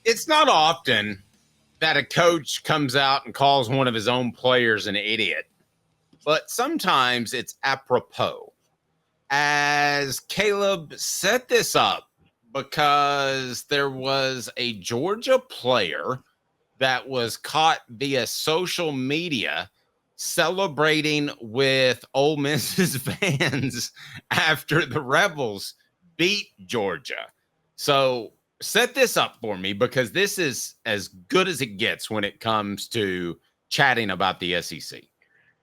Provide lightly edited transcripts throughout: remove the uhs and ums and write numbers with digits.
It's not often that a coach comes out and calls one of his own players an idiot, but sometimes it's apropos. As Caleb set this up, because there was a Georgia player that was caught via social media celebrating with Ole Miss's fans after the Rebels beat Georgia. So set this up for me, because this is as good as it gets when it comes to chatting about the SEC.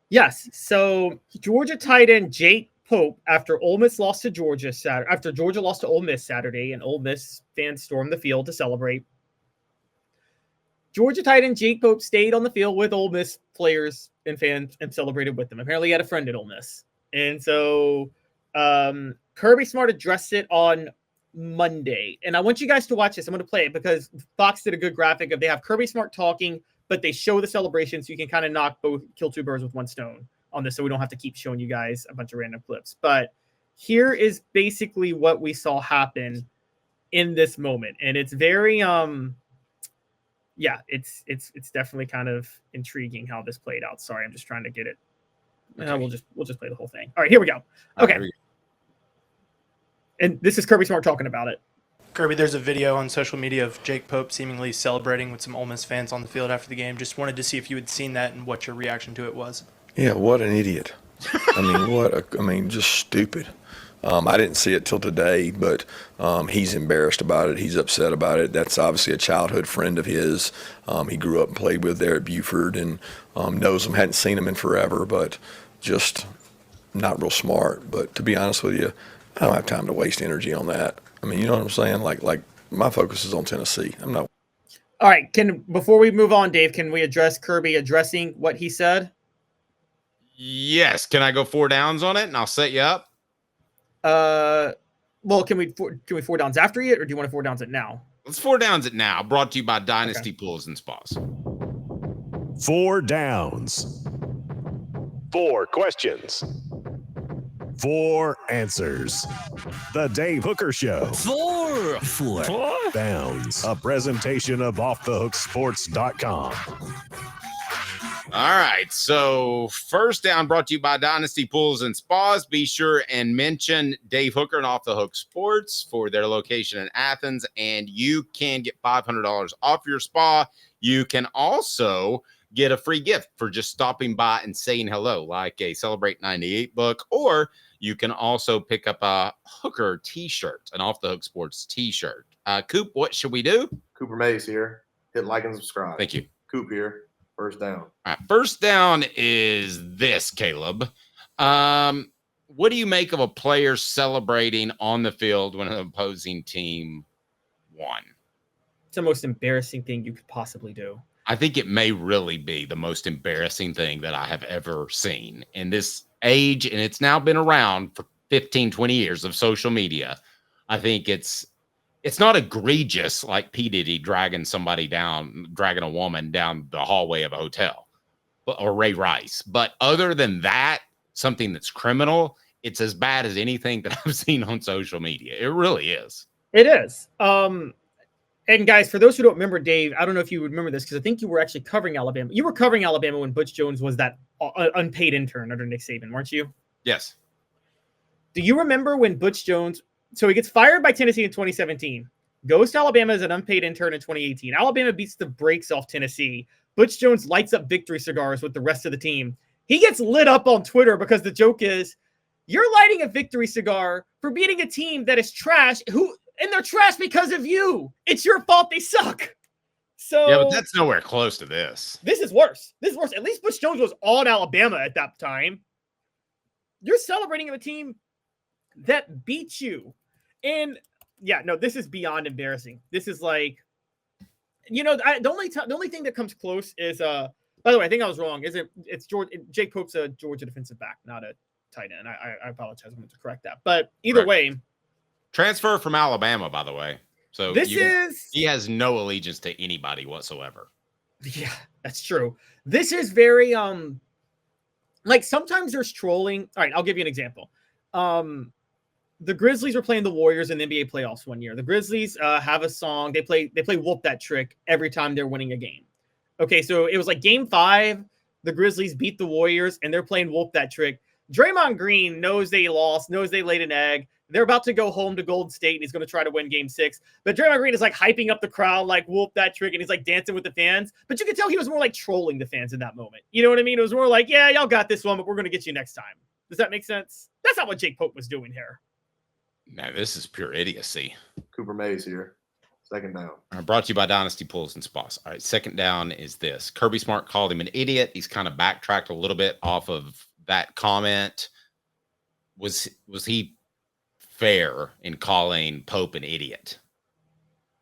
Yes. So Georgia tight end Jake Pope, after Ole Miss lost to Georgia Saturday, after Georgia lost to Ole Miss Saturday, and Ole Miss fans stormed the field to celebrate. Georgia tight end Jake Pope stayed on the field with Ole Miss players and fans and celebrated with them. Apparently, he had a friend at Ole Miss, and so Kirby Smart addressed it on Monday. And I want you guys to watch this. I'm going to play it because Fox did a good graphic of they have Kirby Smart talking, but they show the celebration, so you can kind of kill two birds with one stone on this, so we don't have to keep showing you guys a bunch of random clips. But here is basically what we saw happen in this moment, and it's very it's definitely kind of intriguing how this played out. Sorry, I'm just trying to get it. Okay. We'll just play the whole thing. All right, here we go. Okay. And this is Kirby Smart talking about it. Kirby, there's a video on social media of Jake Pope seemingly celebrating with some Ole Miss fans on the field after the game. Just wanted to see if you had seen that and what your reaction to it was. Yeah, what an idiot. Just stupid. I didn't see it till today, but he's embarrassed about it. He's upset about it. That's obviously a childhood friend of his. He grew up and played with there at Buford and knows him. Hadn't seen him in forever, but just not real smart. But to be honest with you, I don't have time to waste energy on that. I mean, you know what I'm saying? Like my focus is on Tennessee. I'm not. All right. Before we move on, Dave, can we address Kirby addressing what he said? Yes. Can I go 4 downs on it and I'll set you up? Well, can we 4 downs after it, or do you want to 4 downs it now? Let's 4 downs it now. Brought to you by Dynasty Pools and Spas. 4 downs. 4 questions. 4 answers. The Dave Hooker Show. 4 downs. A presentation of offthehooksports.com. All right, so first down brought to you by Dynasty Pools and Spas. Be sure and mention Dave Hooker and Off the Hook Sports for their location in Athens, and you can get $500 off your spa. You can also get a free gift for just stopping by and saying hello, like a Celebrate 98 book, or you can also pick up a Hooker t-shirt, an Off the Hook Sports t-shirt. Coop, what should we do? Cooper Mays here. Hit like and subscribe. Thank you. Coop here. First down. All right, first down is this, Caleb. What do you make of a player celebrating on the field when an opposing team won? It's the most embarrassing thing you could possibly do. I think it may really be the most embarrassing thing that I have ever seen in this age, and it's now been around for 15, 20 years of social media. I think it's not egregious like P. Diddy dragging a woman down the hallway of a hotel, or Ray Rice. But other than that, something that's criminal, it's as bad as anything that I've seen on social media. It really is. It is. And guys, for those who don't remember, Dave, I don't know if you remember this, because I think you were actually covering Alabama. You were covering Alabama when Butch Jones was that unpaid intern under Nick Saban, weren't you? Yes. Do you remember when Butch Jones, so he gets fired by Tennessee in 2017, goes to Alabama as an unpaid intern in 2018. Alabama beats the brakes off Tennessee. Butch Jones lights up victory cigars with the rest of the team. He gets lit up on Twitter because the joke is, you're lighting a victory cigar for beating a team that is trash, and they're trash because of you. It's your fault they suck. So yeah, but that's nowhere close to this. This is worse. At least Butch Jones was on Alabama at that time. You're celebrating a team that beat you. And yeah, no, this is beyond embarrassing. This is like, the only thing that comes close is by the way, I think I was wrong. It's Jake Pope's a Georgia defensive back, not a tight end. I apologize. I'm going to correct that. But either way, transfer from Alabama, by the way. So he has no allegiance to anybody whatsoever. Yeah, that's true. This is very like sometimes there's trolling. All right, I'll give you an example. the Grizzlies were playing the Warriors in the NBA playoffs one year. The Grizzlies have a song. They play Whoop That Trick every time they're winning a game. Okay, so it was like game 5. The Grizzlies beat the Warriors, and they're playing Whoop That Trick. Draymond Green knows they lost, knows they laid an egg. They're about to go home to Golden State, and he's going to try to win game 6. But Draymond Green is like hyping up the crowd, like Whoop That Trick, and he's like dancing with the fans. But you can tell he was more like trolling the fans in that moment. You know what I mean? It was more like, yeah, y'all got this one, but we're going to get you next time. Does that make sense? That's not what Jake Pope was doing here. Now, this is pure idiocy. Cooper Mays here. Second down. Brought to you by Dynasty Pools and Spas. All right, second down is this. Kirby Smart called him an idiot. He's kind of backtracked a little bit off of that comment. Was he fair in calling Pope an idiot?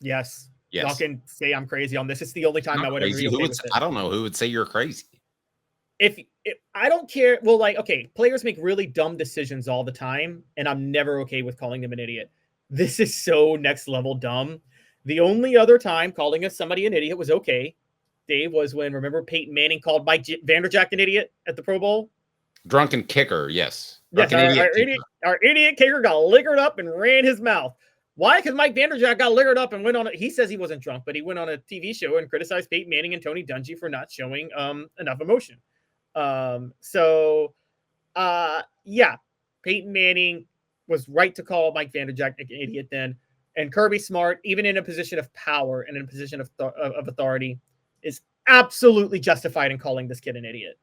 Yes. Yes. Y'all can say I'm crazy on this. It's the only time I would ever be okay with it. I don't know who would say you're crazy. If I don't care, well, like, okay, players make really dumb decisions all the time, and I'm never okay with calling them an idiot. This is so next level dumb. The only other time calling somebody an idiot was okay, Dave, was when, remember, Peyton Manning called Mike Vanderjagt an idiot at the Pro Bowl? Drunken kicker, yes. Yes, our idiot kicker got liquored up and ran his mouth. Why? Because Mike Vanderjagt got liquored up and went on. He says he wasn't drunk, but he went on a TV show and criticized Peyton Manning and Tony Dungy for not showing enough emotion. Yeah, Peyton Manning was right to call Mike Vanderjagt an idiot then. And Kirby Smart, even in a position of power and in a position of authority, is absolutely justified in calling this kid an idiot.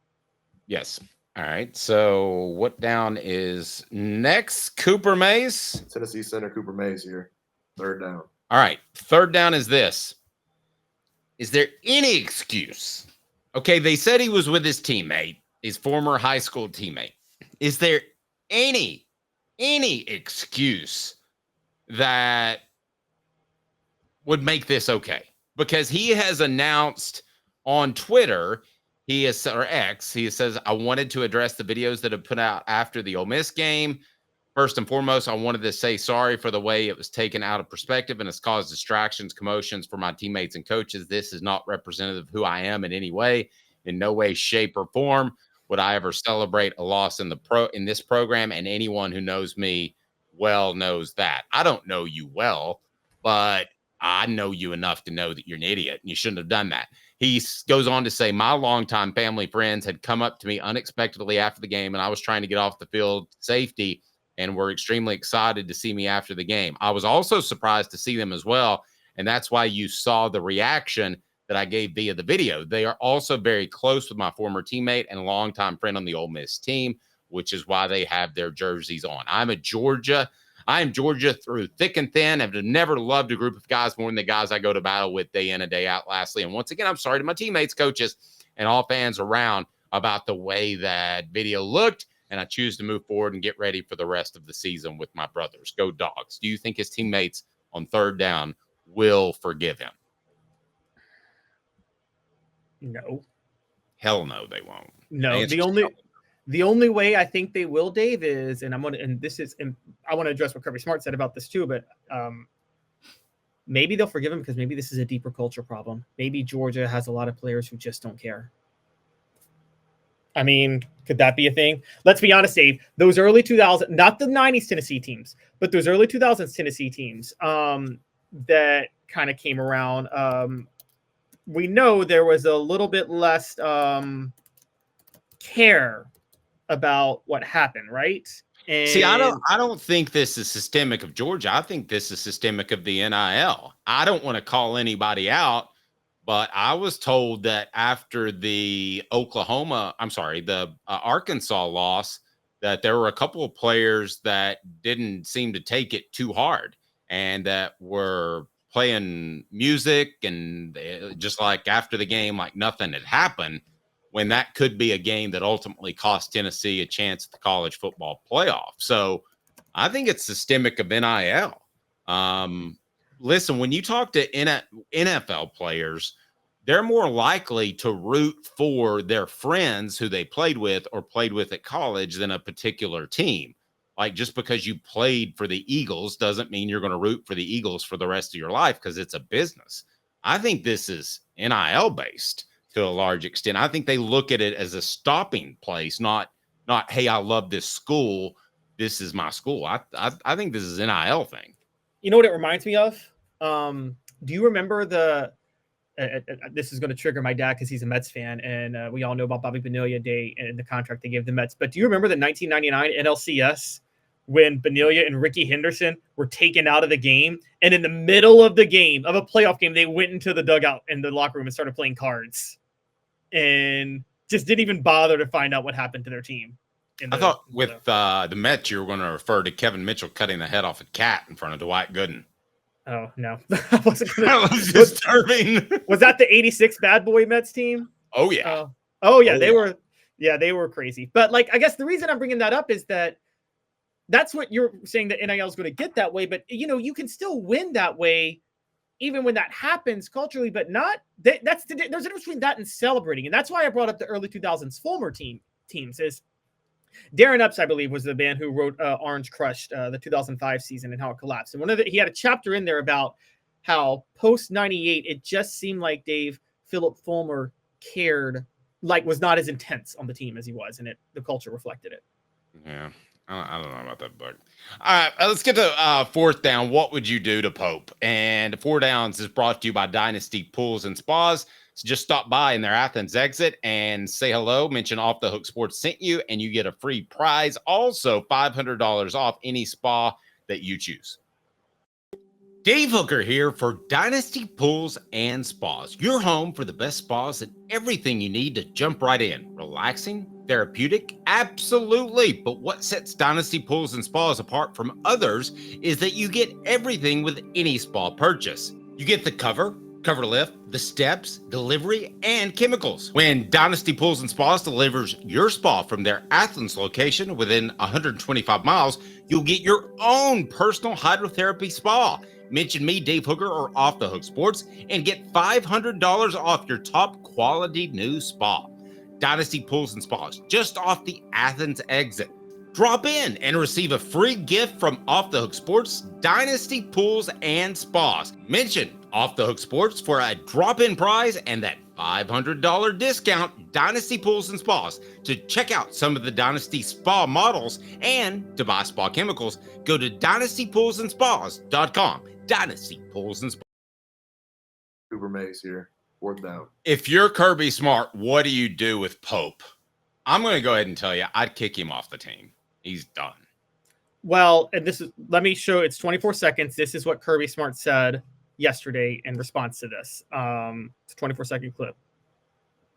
Yes. All right. So what down is next? Cooper Mays. Tennessee center Cooper Mays here. Third down. All right. Third down is this. Is there any excuse? Okay, they said he was with his teammate, his former high school teammate. Is there any excuse that would make this okay? Because he has announced on Twitter, or X, he says, I wanted to address the videos that have put out after the Ole Miss game. First and foremost, I wanted to say sorry for the way it was taken out of perspective and has caused distractions, commotions for my teammates and coaches. This is not representative of who I am in any way. In no way, shape, or form would I ever celebrate a loss in this program, and anyone who knows me well knows that. I don't know you well, but I know you enough to know that you're an idiot and you shouldn't have done that. He goes on to say, my longtime family friends had come up to me unexpectedly after the game, and I was trying to get off the field safety and were extremely excited to see me after the game. I was also surprised to see them as well, and that's why you saw the reaction that I gave via the video. They are also very close with my former teammate and longtime friend on the Ole Miss team, which is why they have their jerseys on. I am Georgia through thick and thin. I've never loved a group of guys more than the guys I go to battle with day in and day out, lastly. And once again, I'm sorry to my teammates, coaches, and all fans around about the way that video looked. And I choose to move forward and get ready for the rest of the season with my brothers. Go Dogs. Do you think his teammates on third down will forgive him? No. Hell no, they won't. No, the only way I think they will, Dave, is, and I want to address what Kirby Smart said about this too, but maybe they'll forgive him because maybe this is a deeper culture problem. Maybe Georgia has a lot of players who just don't care. I mean, could that be a thing? Let's be honest, Dave. Those early 2000s, not the 90s Tennessee teams, but those early 2000s Tennessee teams that kind of came around, we know there was a little bit less care about what happened, right? And see, I don't think this is systemic of Georgia. I think this is systemic of the NIL. I don't want to call anybody out, but I was told that after the Arkansas loss, that there were a couple of players that didn't seem to take it too hard and that were playing music and just like after the game, like nothing had happened, when that could be a game that ultimately cost Tennessee a chance at the college football playoff. So I think it's systemic of NIL. Listen, when you talk to NFL players, they're more likely to root for their friends who they played with or played with at college than a particular team. Like, just because you played for the Eagles doesn't mean you're going to root for the Eagles for the rest of your life because it's a business. I think this is NIL based to a large extent. I think they look at it as a stopping place, not, hey, I love this school. this is my school. I think this is an NIL thing. You know what it reminds me of? Do you remember this is going to trigger my dad because he's a Mets fan, and we all know about Bobby Bonilla Day and the contract they gave the Mets. But do you remember the 1999 NLCS when Bonilla and Ricky Henderson were taken out of the game, and in the middle of the game, of a playoff game, they went into the dugout in the locker room and started playing cards, and just didn't even bother to find out what happened to their team. I thought with the Mets, you were going to refer to Kevin Mitchell cutting the head off a cat in front of Dwight Gooden. Oh, no. I wasn't gonna, That was disturbing. Was that the 86 bad boy Mets team? Oh, yeah. They were crazy. But, like, I guess the reason I'm bringing that up is that that's what you're saying that NIL is going to get that way. But, you know, you can still win that way even when that happens culturally, but not there's a difference between that and celebrating. And that's why I brought up the early 2000s Fulmer teams is Darren Epps, I believe, was the man who wrote Orange Crushed, the 2005 season, and how it collapsed. And he had a chapter in there about how post 98, it just seemed like Philip Fulmer cared, like was not as intense on the team as he was, and the culture reflected it. Yeah. I don't know about that book. All right, let's get to fourth down. What would you do to Pope? And 4 Downs is brought to you by Dynasty Pools and Spas. So just stop by in their Athens exit and say hello. Mention Off the Hook Sports sent you, and you get a free prize. Also, $500 off any spa that you choose. Dave Hooker here for Dynasty Pools and Spas. Your home for the best spas and everything you need to jump right in. Relaxing, therapeutic, absolutely. But what sets Dynasty Pools and Spas apart from others is that you get everything with any spa purchase. You get the cover lift, the steps, delivery, and chemicals. When Dynasty Pools and Spas delivers your spa from their Athens location within 125 miles, you'll get your own personal hydrotherapy spa. Mention me, Dave Hooker, or Off the Hook Sports, and get $500 off your top quality new spa. Dynasty Pools and Spas, just off the Athens exit. Drop in and receive a free gift from Off the Hook Sports, Dynasty Pools and Spas. Mention Off the Hook Sports for a drop-in prize and that $500 discount, Dynasty Pools and Spas. To check out some of the Dynasty Spa models and to buy spa chemicals, go to dynastypoolsandspas.com. Dynasty Pools and Spas. Cooper Mays here. 4th down. If you're Kirby Smart, what do you do with Pope? I'm going to go ahead and tell you, I'd kick him off the team. He's done. Well, and let me show, it's 24 seconds. This is what Kirby Smart said yesterday in response to this. It's a 24-second clip.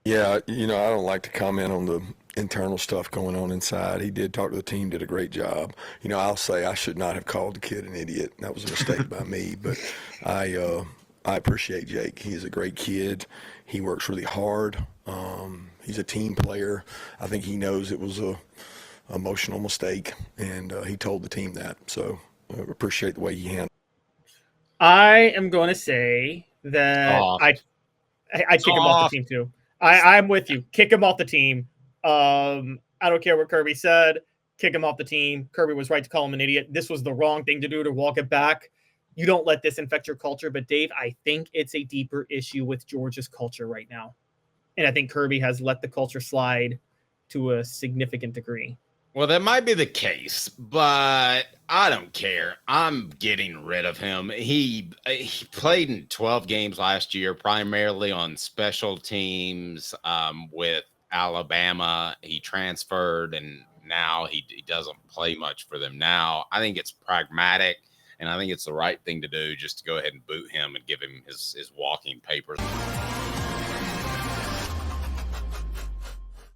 Yeah, I don't like to comment on the internal stuff going on inside. He did talk to the team, did a great job. I'll say I should not have called the kid an idiot. That was a mistake by me, but I appreciate Jake. He's a great kid. He works really hard. He's a team player. I think he knows it was a emotional mistake, and he told the team that. So I appreciate the way he handled it. I am going to say that I kick him off the team too. I'm with you. Kick him off the team. I don't care what Kirby said. Kick him off the team. Kirby was right to call him an idiot. This was the wrong thing to do, to walk it back. You don't let this infect your culture. But Dave, I think it's a deeper issue with Georgia's culture right now. And I think Kirby has let the culture slide to a significant degree. Well, that might be the case, but I don't care. I'm getting rid of him. He played in 12 games last year, primarily on special teams with Alabama. He transferred, and now he doesn't play much for them now. I think it's pragmatic, and I think it's the right thing to do, just to go ahead and boot him and give him his walking papers.